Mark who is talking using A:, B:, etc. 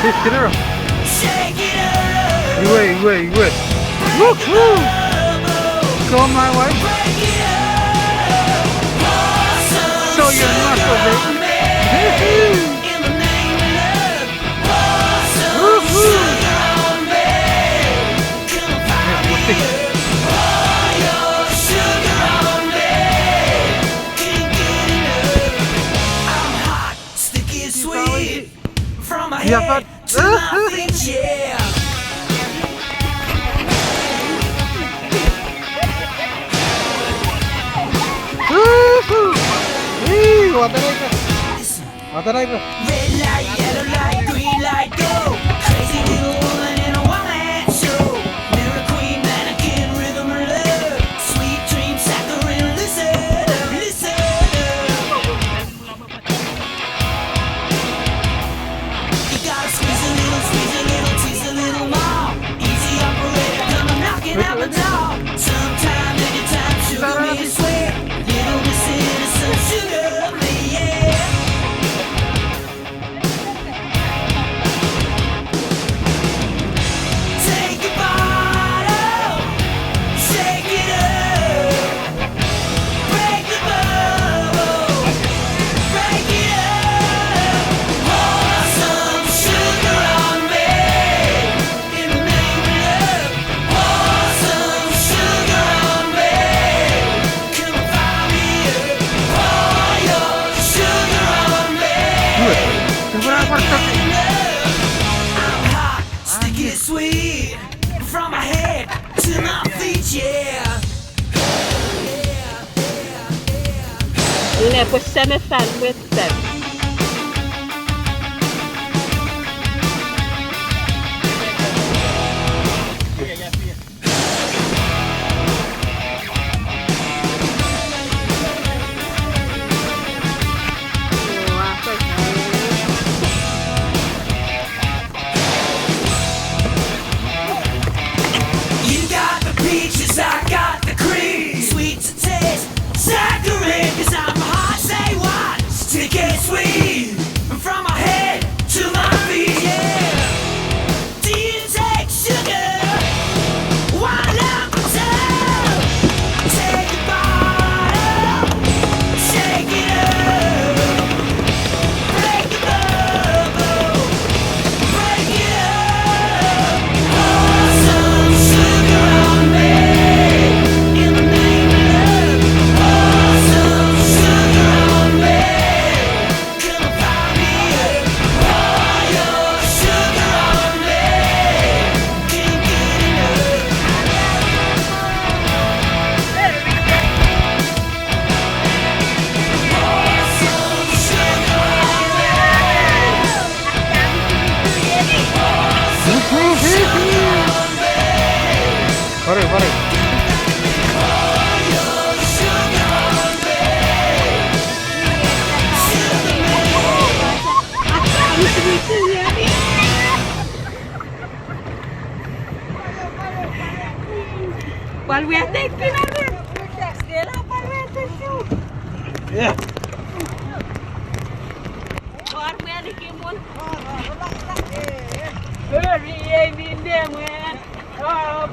A: Fisherhik. You wait. Woohoo! Go my way. Show your muscle, baby. Woohoo! Yeah, but water like
B: red light, yellow light, green light, go. Crazy little woman in a one-man show. Mirror queen, mannequin, rhythm of love. Sweet dream, saccharine, listen up, listen up. You gotta squeeze a little, tease a little more. Easy operator, come on knocking out the door. Sometime, anytime, sugar me and sweat. Little Miss Innocent, sugar me, yeah. Take a bottle, shake it up, break the bubble, break it up, pour some sugar on me, in the name of love, pour some sugar on me, come and find me up, pour your sugar on me, in the name of love, I'm hot, sticky, sweet, from my head to my feet, yeah.
C: Le possiamo fare questo.
B: You got the peaches, I got the cream. Sweet to taste, saccharine, 'cause I'm hot, say what? Sticky sweet, from my head to my feet, yeah. Do you take sugar? Why not myself? Take a bottle, shake it up, break the bubble, break it up, pour some sugar on me, in the name of love, pour some sugar on me, come and find me up, pour your sugar on me, can't get enough. Pour some sugar on me, pour some sugar on me.
A: Hurry.
B: Pour your sugar on me.
C: Qual we are taking over? Stella, qual we are taking?
A: Yeah.
C: Or we are taking one? Hurry, I mean them, man. Oh,